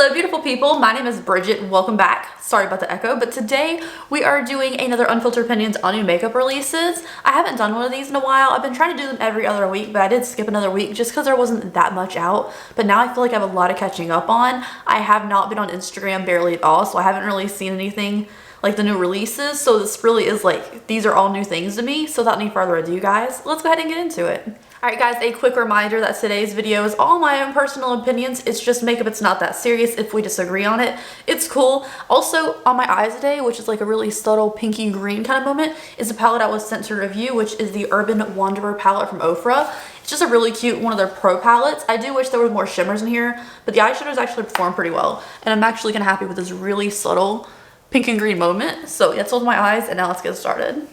Hello beautiful people, my name is Bridget and welcome back. Sorry about the echo, but today we are doing another Unfiltered Opinions on new makeup releases. I haven't done one of these in a while. I've been trying to do them every other week, but I did skip another week just because there wasn't that much out. But now I feel like I have a lot of catching up on. I have not been on Instagram barely at all, so I haven't really seen anything like the new releases. So this really is like, these are all new things to me. So without any further ado guys, let's go ahead and get into it. Alright guys, a quick reminder that today's video is all my own personal opinions. It's just makeup, it's not that serious. If we disagree on it, it's cool. Also, on my eyes today, which is like a really subtle pinky green kind of moment, is a palette I was sent to review, which is the Urban Wanderer palette from Ofra. It's just a really cute one of their pro palettes. I do wish there was more shimmers in here, but the eyeshadows actually perform pretty well. And I'm actually kind of happy with this really subtle pink and green moment. So that's all my eyes, and now let's get started.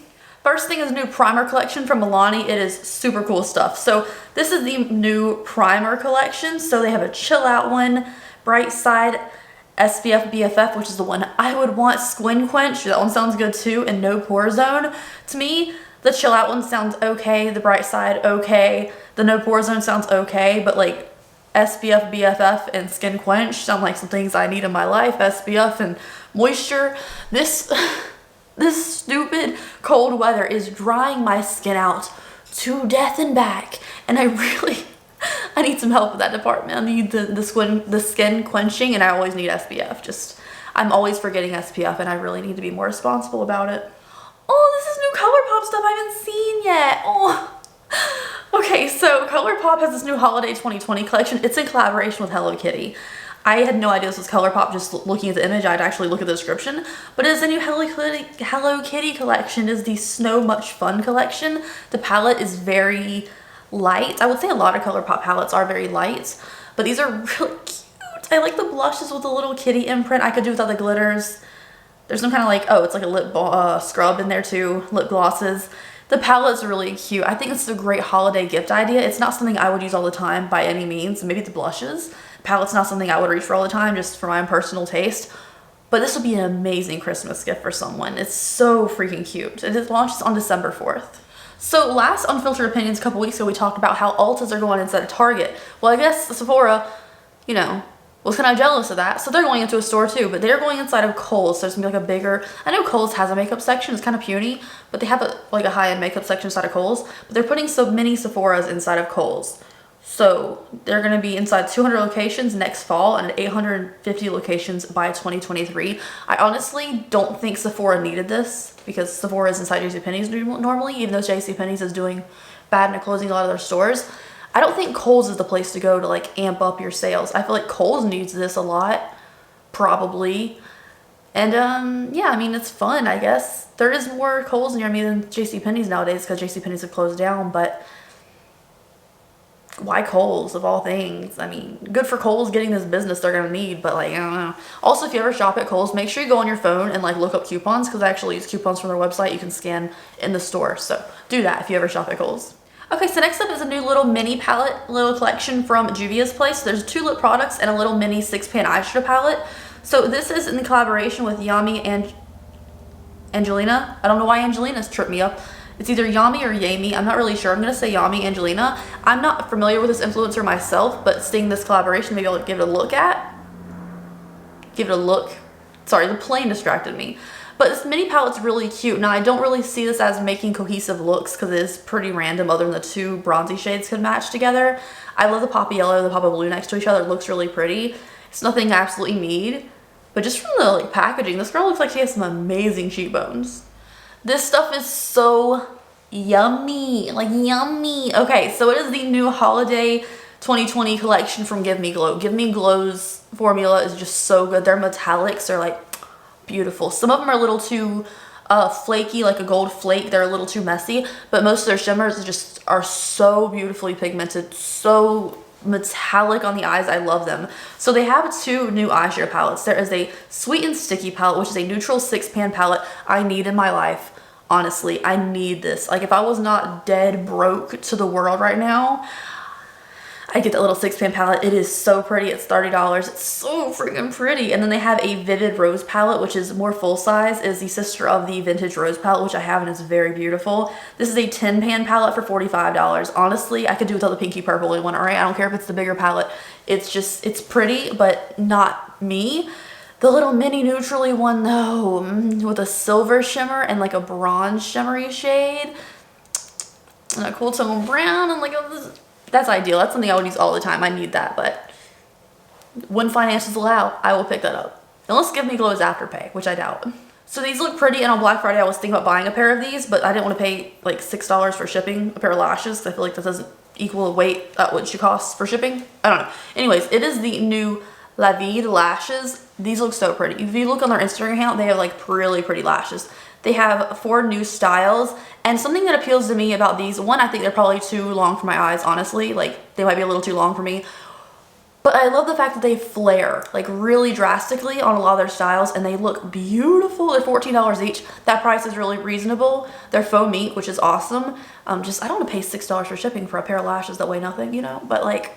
First thing is a new primer collection from Milani. It is super cool stuff. So this is the new primer collection. So they have a chill out one, bright side, SPF BFF, which is the one I would want, Skin Quench, that one sounds good too, and no pore zone. To me, the chill out one sounds okay, the bright side okay, the no pore zone sounds okay, but like SPF BFF and Skin Quench sound like some things I need in my life. SPF and moisture. This stupid cold weather is drying my skin out to death and back, and I need some help with that department. I need the skin quenching, and I always need SPF. I'm always forgetting SPF, and I really need to be more responsible about it. Oh, this is new Colourpop stuff I haven't seen yet. Oh. Okay, so Colourpop has this new Holiday 2020 collection. It's in collaboration with Hello Kitty. I had no idea this was Colourpop just looking at the image. I'd actually look at the description. But it is a new Hello Kitty collection. It is the Snow Much Fun collection. The palette is very light. I would say a lot of Colourpop palettes are very light, but these are really cute. I like the blushes with the little kitty imprint. I could do without the glitters. There's some kind of like, oh, it's like a lip scrub in there too, lip glosses. The palette's really cute. I think it's a great holiday gift idea. It's not something I would use all the time by any means. Maybe the blushes. Palette's not something I would reach for all the time, just for my own personal taste. But this would be an amazing Christmas gift for someone. It's so freaking cute. It launches on December 4th. So last Unfiltered Opinions a couple weeks ago, we talked about how Ultas are going instead of Target. Well, I guess Sephora, you know, was kind of jealous of that. So they're going into a store too, but they're going inside of Kohl's. So there's gonna be like a bigger, I know Kohl's has a makeup section, it's kind of puny, but they have a high-end makeup section inside of Kohl's. But they're putting so many Sephoras inside of Kohl's. So they're going to be inside 200 locations next fall and 850 locations by 2023. I honestly don't think Sephora needed this because Sephora is inside JCPenney's normally, even though JCPenney's is doing bad and they're closing a lot of their stores. I don't think Kohl's is the place to go to like amp up your sales. I feel like Kohl's needs this a lot, probably. And yeah, I mean, it's fun, I guess. There is more Kohl's near me than JCPenney's nowadays because JCPenney's have closed down, but why Kohl's of all things? I mean, good for Kohl's getting this business they're gonna need, but like, I don't know. Also, if you ever shop at Kohl's, make sure you go on your phone and like look up coupons, because I actually use coupons from their website you can scan in the store. So do that if you ever shop at Kohl's. Okay, so next up is a new little mini palette, little collection from Juvia's Place. There's 2 lip products and a little mini 6-pan eyeshadow palette. So this is in collaboration with Yami and Angelina. I don't know why Angelina's tripped me up. It's either Yami or Yami. I'm not really sure. I'm going to say Yami Angelina. I'm not familiar with this influencer myself, but seeing this collaboration, maybe I'll give it a look at. Give it a look. Sorry, the plane distracted me. But this mini palette's really cute. Now, I don't really see this as making cohesive looks because it is pretty random other than the 2 bronzy shades can match together. I love the poppy yellow and the poppy blue next to each other. It looks really pretty. It's nothing I absolutely need. But just from the like packaging, this girl looks like she has some amazing cheekbones. This stuff is so yummy, like yummy. Okay, so it is the new Holiday 2020 collection from Give Me Glow. Give Me Glow's formula is just so good. Their metallics, they're like beautiful. Some of them are a little too flaky, like a gold flake. They're a little too messy, but most of their shimmers just are so beautifully pigmented, so metallic on the eyes. I love them. So they have 2 new eyeshadow palettes. There is a Sweet and Sticky palette, which is a neutral 6-pan palette I need in my life. Honestly, I need this. Like, if I was not dead broke to the world right now, I get that little 6-pan palette. It is so pretty. It's $30. It's so freaking pretty. And then they have a Vivid Rose palette, which is more full size. It is the sister of the Vintage Rose palette, which I have and is very beautiful. This is a 10-pan palette for $45. Honestly, I could do without the pinky purple one, all right? I don't care if it's the bigger palette. It's just, it's pretty, but not me. The little mini neutrally one though, with a silver shimmer and like a bronze shimmery shade. And a cool tone brown and like that's ideal. That's something I would use all the time. I need that, but when finances allow, I will pick that up. Unless Give Me Glow is Afterpay, which I doubt. So these look pretty, and on Black Friday I was thinking about buying a pair of these, but I didn't want to pay like $6 for shipping a pair of lashes, because I feel like that doesn't equal the weight that what she costs for shipping. I don't know. Anyways, it is the new Lavid Lashes. These look so pretty. If you look on their Instagram account, they have like really pretty lashes. They have 4 new styles, and something that appeals to me about these, one, I think they're probably too long for my eyes, honestly. Like, they might be a little too long for me. But I love the fact that they flare, like, really drastically on a lot of their styles, and they look beautiful. They're $14 each. That price is really reasonable. They're faux mink, which is awesome. I don't want to pay $6 for shipping for a pair of lashes that weigh nothing, you know? But, like,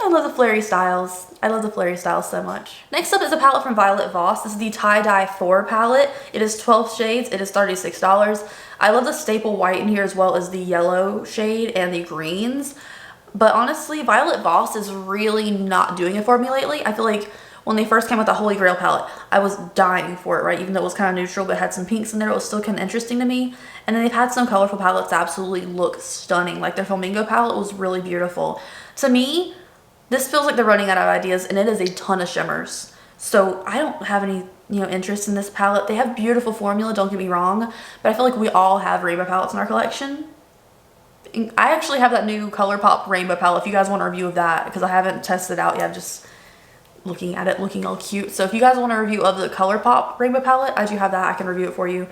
I love the flary styles. I love the flary styles so much. Next up is a palette from Violet Voss. This is the Tie Dye 4 palette. It is 12 shades. It is $36. I love the staple white in here as well as the yellow shade and the greens. But honestly, Violet Voss is really not doing it for me lately. I feel like when they first came with the Holy Grail palette, I was dying for it, right? Even though it was kind of neutral but had some pinks in there, it was still kind of interesting to me. And then they've had some colorful palettes that absolutely look stunning. Like their Flamingo palette was really beautiful. To me, this feels like they're running out of ideas, and it is a ton of shimmers. So I don't have any, interest in this palette. They have beautiful formula, don't get me wrong, but I feel like we all have rainbow palettes in our collection. I actually have that new Colourpop rainbow palette if you guys want a review of that, because I haven't tested it out yet. I'm just looking at it, looking all cute. So if you guys want a review of the Colourpop rainbow palette, I do have that. I can review it for you.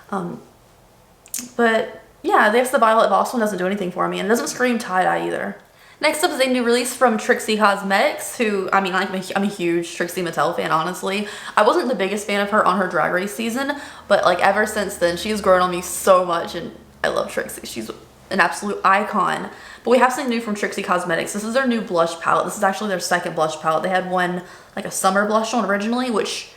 But yeah, I guess the Violet Voss one doesn't do anything for me, and it doesn't scream tie-dye either. Next up is a new release from Trixie Cosmetics, who, I'm a huge Trixie Mattel fan, honestly. I wasn't the biggest fan of her on her Drag Race season, but like ever since then, she's grown on me so much, and I love Trixie. She's an absolute icon. But we have something new from Trixie Cosmetics. This is their new blush palette. This is actually their second blush palette. They had one, like a summer blush one originally, which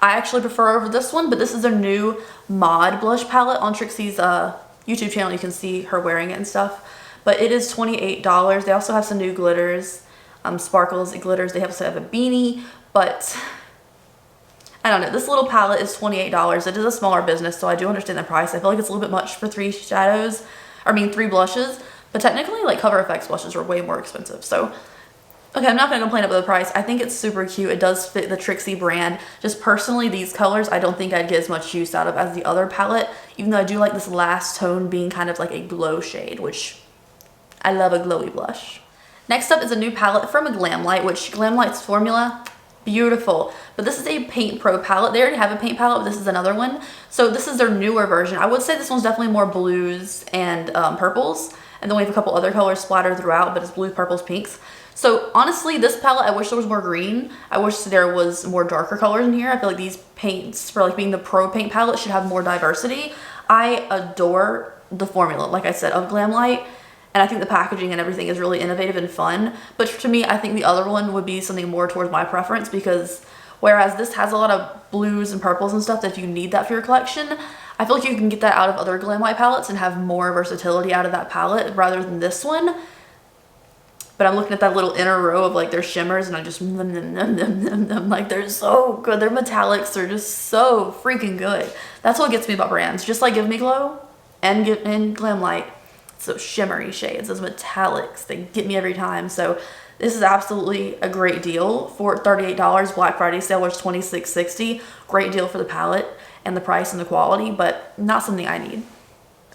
I actually prefer over this one, but this is their new mod blush palette on Trixie's YouTube channel. You can see her wearing it and stuff. But it is $28. They also have some new glitters, sparkles and glitters. They also have a beanie, but I don't know. This little palette is $28. It is a smaller business, so I do understand the price. I feel like it's a little bit much for 3 blushes, but technically, like, Cover FX blushes are way more expensive. So, okay, I'm not going to complain about the price. I think it's super cute. It does fit the Trixie brand. Just personally, these colors, I don't think I'd get as much use out of as the other palette, even though I do like this last tone being kind of like a glow shade, which I love a glowy blush. Next up is a new palette from Glam Light, which Glam Light's formula, beautiful. But this is a Paint Pro palette. They already have a paint palette, but this is another one. So this is their newer version. I would say this one's definitely more blues and purples. And then we have a couple other colors splattered throughout, but it's blues, purples, pinks. So honestly, this palette, I wish there was more green. I wish there was more darker colors in here. I feel like these paints, for like being the Pro paint palette, should have more diversity. I adore the formula, like I said, of Glam Light. And I think the packaging and everything is really innovative and fun. But to me, I think the other one would be something more towards my preference, because whereas this has a lot of blues and purples and stuff that if you need that for your collection, I feel like you can get that out of other Glam Light palettes and have more versatility out of that palette rather than this one. But I'm looking at that little inner row of like their shimmers, and I just like, they're so good. Their metallics are just so freaking good. That's what gets me about brands. Just like Give Me Glow and Glam Light. So shimmery shades, those metallics, they get me every time. So this is absolutely a great deal for $38. Black Friday sale was $26.60. Great deal for the palette and the price and the quality, but not something I need.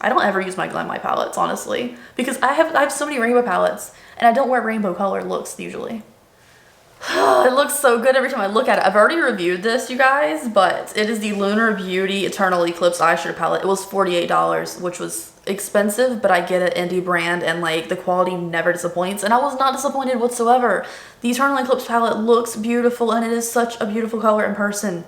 I don't ever use my Glam Light palettes, honestly, because I have so many rainbow palettes, and I don't wear rainbow color looks usually. It looks so good every time I look at it. I've already reviewed this, you guys, but it is the Lunar Beauty Eternal Eclipse eyeshadow palette. It was $48, which was expensive, but I get it, indie brand, and like the quality never disappoints, and I was not disappointed whatsoever. The Eternal Eclipse palette looks beautiful, and it is such a beautiful color in person.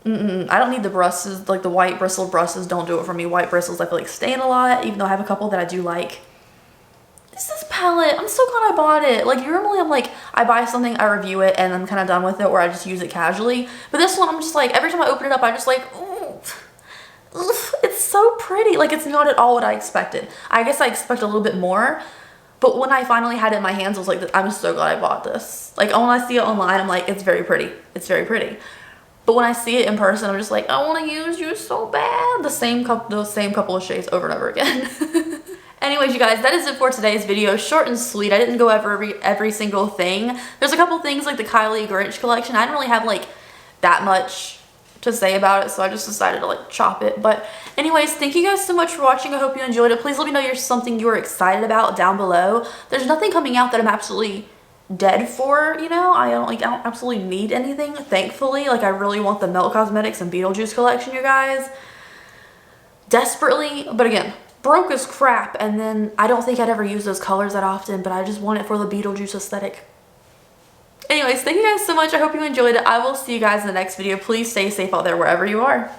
I don't need the brushes, like the white bristled brushes don't do it for me. White bristles I feel like stain a lot, even though I have a couple that I do like. This palette, I'm so glad I bought it. Like normally I'm like, I buy something, I review it, and I'm kind of done with it, or I just use it casually. But this one I'm just like, every time I open it up, I just like, ooh, it's so pretty. Like it's not at all what I expected. I guess I expect a little bit more, But when I finally had it in my hands, I was like, I'm so glad I bought this. Like, when I see it online, I'm like, it's very pretty. It's very pretty. But when I see it in person, I'm just like, I want to use you so bad. Those same couple of shades over and over again. Anyways, you guys, that is it for today's video. Short and sweet. I didn't go over every single thing. There's a couple things like the Kylie Grinch collection. I didn't really have like that much to say about it, so I just decided to like chop it. But anyways, thank you guys so much for watching. I hope you enjoyed it. Please let me know something you are excited about down below. There's nothing coming out that I'm absolutely dead for, you know. I don't absolutely need anything, thankfully. Like, I really want the Milk Cosmetics and Beetlejuice collection, you guys, desperately. But again, broke as crap, and then I don't think I'd ever use those colors that often, but I just want it for the Beetlejuice aesthetic. Anyways, thank you guys so much. I hope you enjoyed it. I will see you guys in the next video. Please stay safe out there wherever you are.